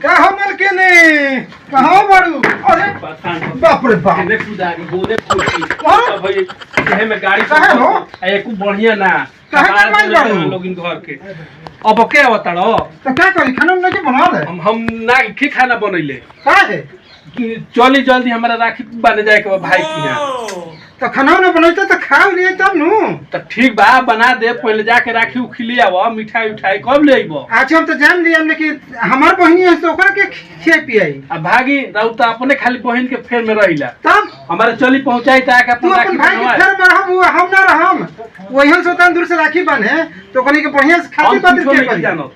कहाँ मलकिनी कहाँ बाड़ू? अरे बाप रे बाप ने खुदारी बोले पूछी तो भाई कहे में गाड़ी कहे हो एक बढ़िया ना कहे मार बाड़ू लोग इन घर के अब क्या बताड़ो तो क्या करी खाना नहीं बना ले हम ना के खाना बनैले का है चली जल्दी हमारा राखी बन जाए के भाई की यहाँ तो खाना ना बनैते तो खा लिए तब नु तो ठीक बा बना दे पहले जाके राखी उखिली आवा मिठाई उठाई कब ले आइबो अच्छा हम तो जान लिया लेकिन हमार बहिनी है तो ओकरा के खिया पियाई अब भागी रहू तो अपने खाली बहन के फेर में रहिला तब हमारे चली पहुंचाई ता के तू अपन भाई के फेर में हम ना रहम वही सोतन दूर से राखी बने तो कनी के बढ़िया से खातिर बात के करी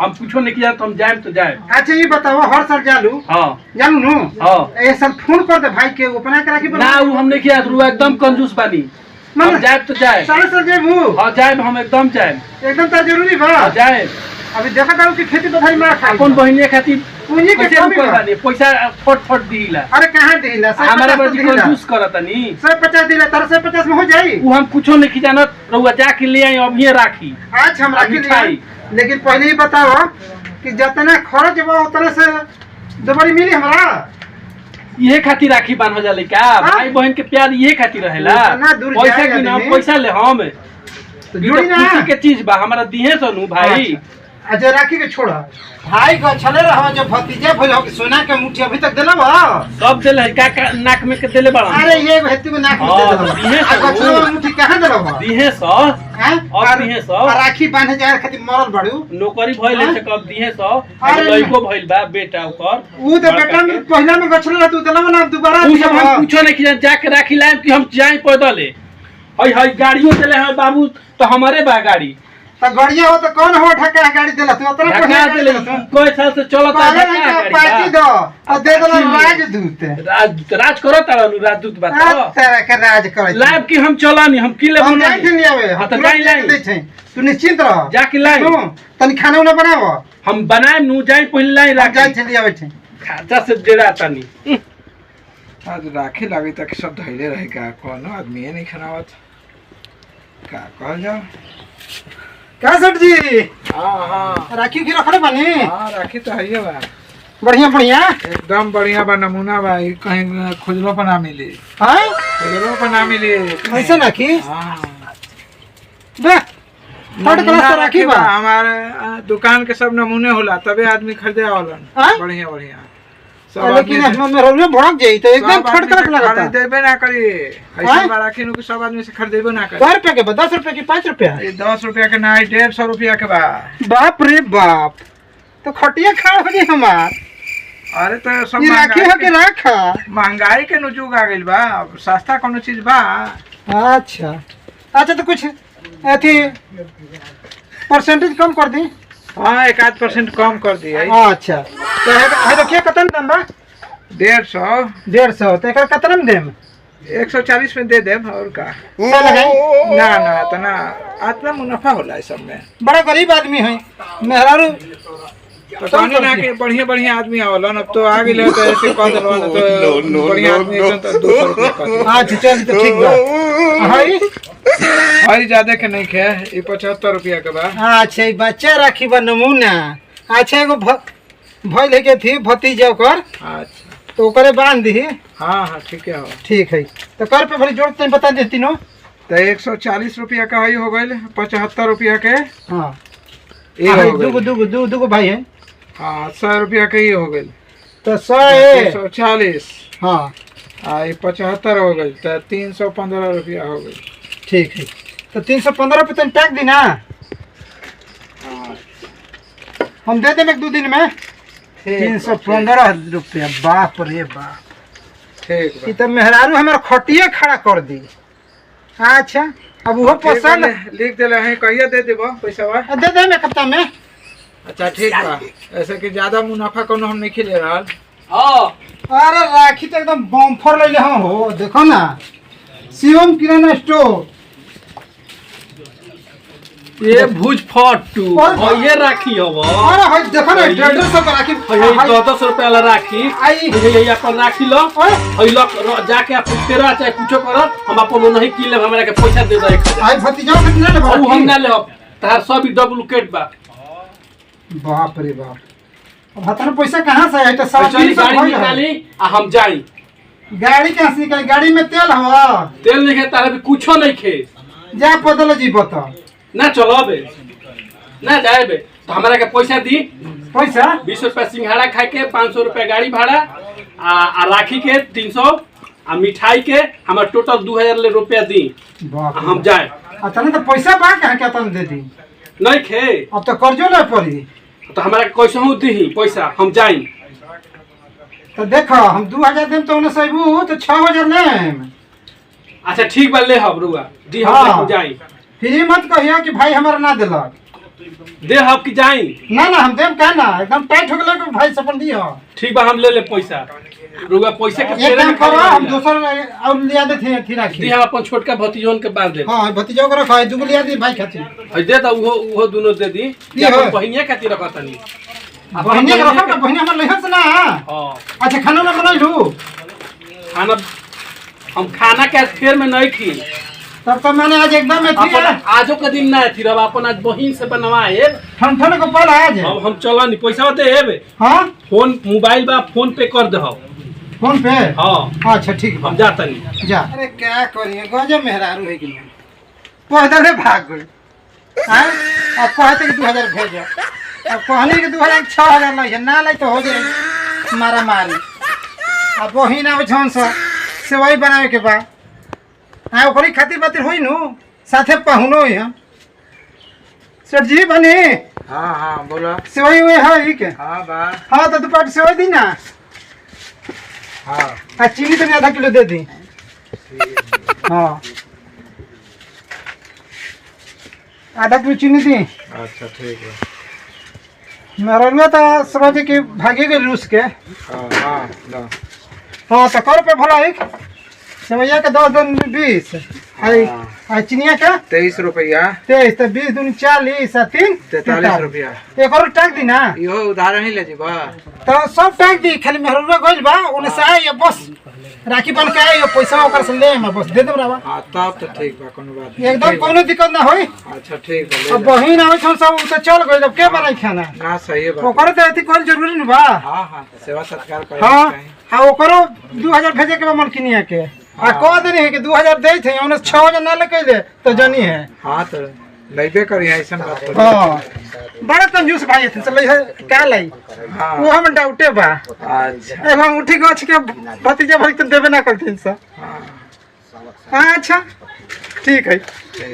हम कुछो नहीं किया तो हम जाए तो जाए। अच्छा ये बताओ हर साल जालू हां जालू नु हां ए सब फोन कर दे भाई के अपना के राखी बना ना वो हम नहीं किया तू एकदम कंजूस बानी हम जाए तो जाए सारे सर जेबू हां जाए हम एकदम जाए एकदम त जरूरी बा जाए अभी देखा ताऊ कि खेती बधाई मार खा अपन बहिनी खातिर पूंजी के कमी बा पैसा फट दीला अरे कहां देला हमारा बड़ी कंजूस करतनी 150 दिला 350 में हो जाई वो हम कुछो नहीं जानत रहुआ जाके ले आई अभी राखी आज हम राखी ले लेकिन पहले ही बताओ कि जितना खर्च बा उतना से दोबारी मिली हमरा ये खातिर राखी बांध जाले का भाई बहन के प्यार ये खातिर रहेला पैसा की ना पैसा ले हम तो जुड़ी ना खुशी के चीज बा हमरा दिहे सनु भाई अच्छा राखी के छोड़ा भाई को छले रहो जो भतीजा भइल हो सोना के मुट्ठी अभी तक देला बा सब देले का नाक में के देले बा अरे ये हेतु में नाक में देला दिहे सो मुट्ठी कहां देला बा दिहे सो हैं और दिहे सो राखी बांधे जाए खातिर मरल बाड़ू नौकरी भइल है कब दिहे सो लइको भइल बा बेटा ओकर ऊ तो बेटा में पहला में गछल तू देला ना दोबारा ऊ सब हम पूछो नहीं कि जाके राखी लाएम कि हम जाए पैदल हई हई गाड़ियों चले हैं बाबू तो हमारे बा गाड़ी तो गाड़िया हो तो कौन हो ठका गाड़ी देला तू उतना ढका देले कोई साल से चलत आ पार्टी दो और दे देला राजदूत राज करो तारा राजदूत बात तेरा के राज करे लाइव की हम चलानी हम की ले बना नहीं आवे हां तो नहीं लाई तू निश्चिंत रह जाके लाई तनी खाना उना बनाओ हम बनाए नु जाई पहले लाई राख जाई चली आवे छे खाता से डेरा तानी आज राखी लागे तक सब धैले रहेगा कोनो आदमी नहीं खनावत का कहल जाओ का सेठ जी हां हां राखी की रखले बानी हां राखी तो है बा बढ़िया बढ़िया एकदम बढ़िया बा नमूना बा कहीं खोजलो पर ना मिली हां खोजलो पर ना मिली ऐसा राखी हां बे थर्ड क्लास राखी बा हमारे दुकान के सब नमूने होला तबे आदमी खरीदे आवलन बढ़िया बढ़िया लेकिन हम रोले भड़क जाई तो एकदम थर्ड क्लास लगता खरीदेबे ना करी ऐसा राखी नु सब आदमी से खरीदेबे ना करी 10 रुपए के 10 रुपए की 5 रुपया ये 10 रुपया के ना 150 रुपया के बा बाप रे बाप तो खटिया खा हो गई हमार अरे तो सब ये राखी हो के रखा महंगाई के नुजुग आ गइल बा सस्ता कोनो चीज बा अच्छा अच्छा तो कुछ अथी परसेंटेज कम कर दी हां 1% कम कर दिए अच्छा तो है तो क्या कतन दाम बा 150 तो एकर कतन में देम 140 में दे देब और का ना ना तना आत्मा मुनाफा होला इस सब में बड़ा गरीब आदमी है मेहरारू तो कहनी ना कि बढ़िया बढ़िया आदमी आवलन अब तो आ गेल तो ऐसे कह देलवा तो बढ़िया आदमी एकदम तो 200 रुपया का अच्छा चल तो ठीक बा हाई ज्यादा के नहीं खे ई 75 रुपया के बा अच्छा ई बच्चा राखी बा नमूना अच्छा एगो भइल है के थी भतीजा ओकर अच्छा तो ओकरे बांध दी हां हां ठीक है ठीक है तो कर पे भरी जोड़ तनी बता देती नो तो 140 रुपया का हई हो गइल 75 रुपया के हां ये हो गइल दुगो भाई है हां 100 रुपया के ही हो गइल तो 100 140 हां आ 75 हो गइल तो 315 रुपया हो गइल ठीक है तो 315 रुपये तन टैग दी ना हम दे देंगे 2 दिन में 315 रुपया बाप रे बाप ठीक ये तो मेहरारू हमारा खटिया खड़ा कर दी अच्छा अब वो पसंद लिख देले हैं कहिया दे देबो पैसा दे दे एक हफ्ता में अच्छा ठीक बा ऐसे कि ज्यादा मुनाफा कोनो हम नहीं खिले रहल हां अरे राखी तो एकदम बम्फर ले हम हो देखो ना शिवम किराना स्टोर ये भुज फटू ये राखी हवा अरे भाई देखो ना 150 का राखी ये 10 रुपया वाला राखी आई ये अपन राखी लो हई लो जाके आप तेरा चाहे कुछो करो हम अपन नहीं किले हमरा के पैसा दे दे 1000 आई भतीजा के ना ले हम ना ले तार सब डुप्लीकेट बा बाप रे बाप अब हतन पैसा कहाँ से है? तो सब चली गाड़ी निकाली आ हम जाई। गाड़ी कहाँ से निकाली? गाड़ी में तेल हवा, तेल नहीं खेता है, कुछो नहीं खे। जा बदल जी बता ना चलो बे ना जाए बे, तो हमारा के पैसा दी। पैसा 20 रुपया सिंघाड़ा खाए के, 500 रुपया गाड़ी भाड़ा आ राखी के 300 आ मिठाई के हमारा टोटल 2000 रुपया दी। हम जाए। तने तो पैसा बा कहाँ के तने दे दी? नहीं खे। अब तो कर्जो नहीं पड़ी। तो हमारा कैसे हूँ दी पैसा, हम जाई। तो देखो हम 2000 देम तो उन्हें सहबू तो 6000 लेम। अच्छा ठीक बा, ले हम रुआ दी हम। हाँ। जाई। फिर मत कहिया कि भाई हमारा ना दिलक। दे हम कि जाई? ना ना हम देम का ना, एकदम टाइट हो गेल कि भाई सपन दियो। ठीक बा, हम ले ले पैसा। रुआ पैसा के एक काम करो, हम दोसर और लिया दे थे राखी। दी हम अपन छोटका भतीजोन के बांध दे। हां भतीजो को रखा है, दुगो लिया दी भाई खातिर। है दे तो वो दोनों दे दी। ये हो बहिनिया खातिर रखा तनी। बहिनी के रखा, बहिनी हमर लेहस ना। हां अच्छा खाना ना बनाइलू? खाना हम खाना के फेर में नहीं खी। तब तो मैंने आज एकदम अपन आजो के दिन ना थी, रब अपन आज बहिन से बनवाए। ठन को पल आज हम चलन पैसा दे हेबे। हां फोन मोबाइल बा, फोन पे कर दे हम। फोन पे? हां अच्छा ठीक हम जाता नहीं। जा। अरे क्या करिए, गजब मेहरारू है कि पैदल भाग गई। हां अब कहते कि 2000 भेजो, अब कहनी कि 2000 6000 लै ना लै तो हो जाए मारा मारी। अब बहिन आवे छन से सेवई बनावे के बा। हां ओकरी खातिर बातिर होई नु, साथे पहुनो ही हम। सेठ जी बनी। हाँ हाँ बोलो। सेवई हुए है के? हाँ बा। हाँ तो 2 पार्ट सेवई दी ना। हाँ चीनी तो आधा किलो दे दी। हाँ आधा किलो चीनी दी। अच्छा ठीक है। मेरा तो समझ कि भागे गए रूस के। हाँ हाँ लो। हाँ तो कर पे भला एक सेवैया के 10 दूनी 20 है, चिनिया का 23 रुपया। 23 तो 20 दूनी 40 और 3 43 रुपया। एक और टाक दी ना। यो उधार नहीं ले जी बा। तो सब टाक दी, खाली मेहरुआ गइल बा उन्हें से आए बस राखी बन के आए, पैसा ओकर से ले मैं बस दे देब रावा। हाँ तब तो ठीक बा, कोनो बात नहीं। एकदम कोनो दिक्कत ना होई। अच्छा ठीक है। अब बहिन आवे छन सब तो चल गइल, अब के बनाई खाना? ना सही है बात। ओकर तो एती कोई जरूरी न बा। हाँ हाँ सेवा सत्कार करे। हाँ हाँ ओकरो 2000 भेजे के बा मलकिनिया के। आ कह देनी है कि 2000 दे थे, उन्हें 6000 ना लेके ले तो जानी है। हाँ तो लइबे करी ऐसा बात तो। हाँ बड़ा कंजूस भाई थे, चल क्या लाई हाँ वो हम डाउटे बा। अच्छा अब हम उठी गछ के भतीजा भाई तो देबे ना करथिन सा। हाँ अच्छा ठीक है,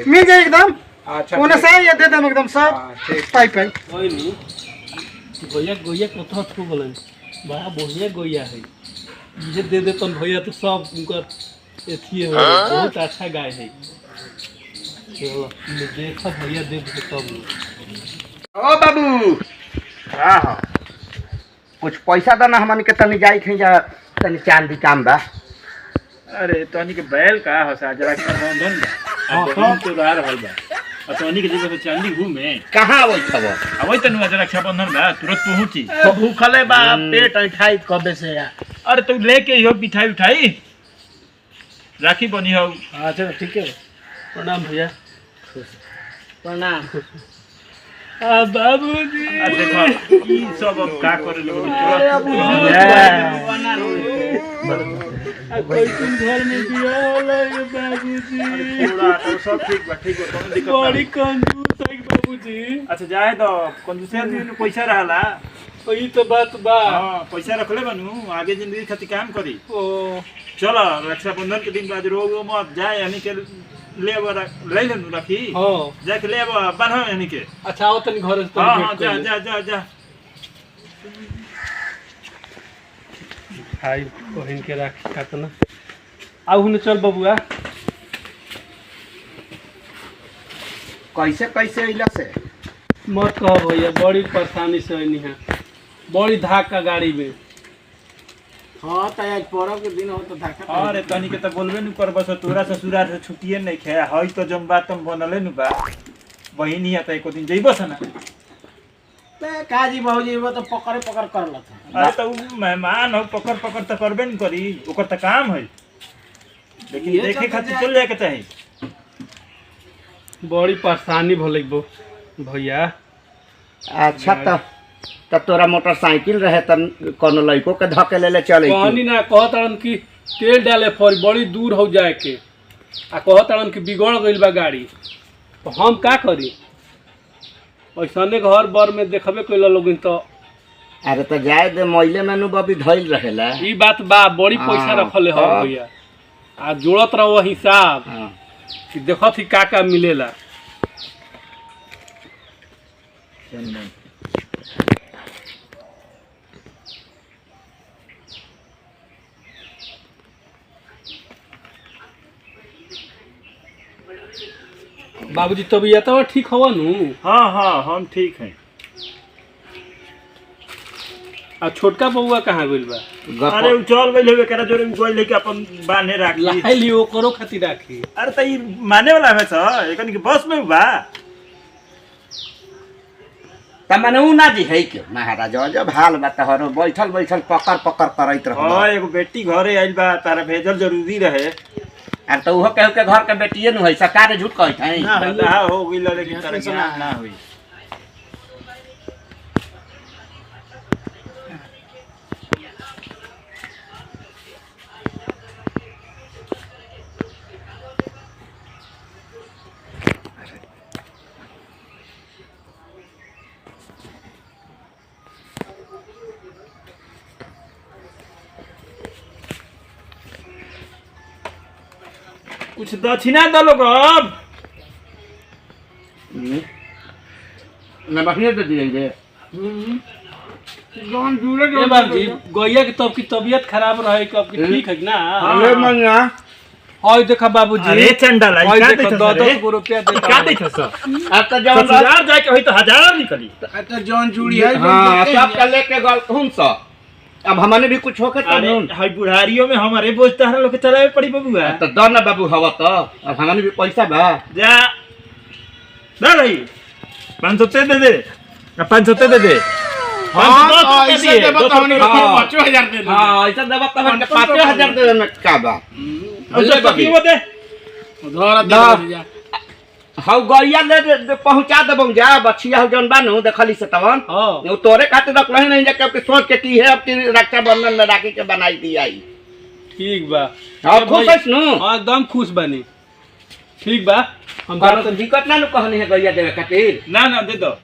मिल जाए एकदम। अच्छा उन्हें से ये दे देम एकदम सब पाई पाई। कोई नहीं गोया गोया कथा थू बोलन बड़ा बढ़िया गोया है। ये दे दे तो भैया तो सब उनकर एथी है, बहुत अच्छा गाय है। चलो देखो भैया दे दे तब। ओ बाबू। हाँ हाँ कुछ पैसा देना हमन के तनी जाई थे जा, तनी चांदी काम बा। अरे तोनी के बैल का हसा जरा के बंधन बा। अब बहन तो रह रहल बा। और तोनी के जगह से चांदी घूमे कहाँ आवत खबर? अबे तनु आज रक्षाबंधन बा, तुरंत पहुंची। तो भूखले बा, पेट उठाई कबे से यार। अरे तू लेके इहो मिठाई उठाई राखी बनी हो। अच्छा ठीक है, प्रणाम भैया। प्रणाम। बाबूजी आ देखो ई सब अब का करे लोग कोई तुम घर में दिया होला ये बाबूजी। पूरा तो सब ठीक बा, ठीक बा, कोनो दिक्कत बड़ी नहीं। कंजूस है बाबूजी। अच्छा जाए तो कंजूसिया दिन पैसा रहला। वही तो बात बा। हां पैसा रखले बनू, आगे जिंदगी खातिर काम करी। ओ चलो रक्षाबंधन के दिन बाद रोग मत जाए, यानी के ले लेनु राखी। हां जाके ले बांधो यानी के। अच्छा आओ तनी घर से। हाँ हाँ जा जा जा जा। भाई बहन के राखी काटना। आउ न चल बबुआ। कैसे कैसे अइला से? मत कहो भैया, बड़ी परेशानी से आनी है, बड़ी धाका गाड़ी में। हाँ तो आज पर्व के दिन हो तो धक्का। अरे तनी के तो बोलबे नु कर, बस तोरा ससुराल से छुट्टिए नहीं खे हई तो जम बात तुम बनले नु बा। बहिनी आता एको दिन जइबो सना। ते काजी बाबूजी वो तो पकड़ पकड़ कर लता। अरे तो उ मेहमान हो, पकड़ पकड़ तो करबे न करी, ओकर तो काम है। लेकिन देखे खातिर चल जाए के चाही। बड़ी परेशानी भले भैया। अच्छा तो तब तोरा मोटरसाइकिल रहे त कोनो लड़को के धके ले चले कहनी ना कहतड़न कि तेल डाले पर बड़ी दूर हो जाए के आ कहतड़न कि बिगड़ गइल बा गाड़ी तो हम का करी ऐसने घर बर में देखबे कइल लोगिन तो अरे तो जाए दे महिले में नु बबी धइल रहेला। ई बात बा बड़ी पैसा हाँ, रखले हो हाँ। भैया आ जोड़त रहो हिसाब हां कि देखत ही का मिलेला। बाबूजी तबीयत तो ठीक हवा नु? हाँ हाँ हम ठीक हैं। आ छोटका बउआ कहाँ गइल बा? अरे उ चल गइल होबे करा जोरे गइल के अपन बांधे राख ली। लाई ली ओकरो खातिर राखी। अरे त ई माने वाला है छ एकन के बस में बा। त माने उ ना जी है के महाराज जब हाल बा तहरो बैठल बैठल पकड़ पकड़ करैत रहो। हां एगो बेटी घरे आइल बा तारा भेजल जरूरी रहे। अरे तो उहो कहू के घर के बेटिए न है सरकार झूठ कहत है ना हो गइल लेकिन तारा ज्ञान ना होई। कुछ दक्षिणा दो लोग अब ना बखने दे दिए जौन जुड़े ए बाबूजी गैया के तब की तबीयत खराब रहे कब की ठीक है ना? अरे मन्ना हई देखा बाबूजी अरे चंडा लाई हई का देखो देख 10 रुपया दे का देख सब अब तो जब ससुराल जाके होई तो हजार निकली। अच्छा जौन जुड़ी है हां सब के लेके गल हुन सा अब हमने भी कुछ होके अरे तब हई बुढ़ारियों में हमारे बोझ तहरा लोग के चलावे पड़ी बबुआ। तो दो ना बाबू हवा तो अब हमने भी पैसा बा जा दे भाई 500 दे दे 500 दे दे। हां ऐसे दे बताओ हाँ। 5000 दे दे। हां ऐसा दबा तब 5000 दे देना का बा और बाकी वो दे उधार ना। दे जा। हाउ गैया ले पहुंचा देबो जा बछिया हो जौन बानू देखली से तवन हां वो तोरे खातिर रखले नहीं जा के सोच के की है अब की रक्षा बंधन में राखी के बनाई दी आई ठीक बा। अब खुश है नु हां एकदम खुश बानी। ठीक बा हम बात तो दिक्कत ना नु कहनी है गैया देवे खातिर ना ना दे दो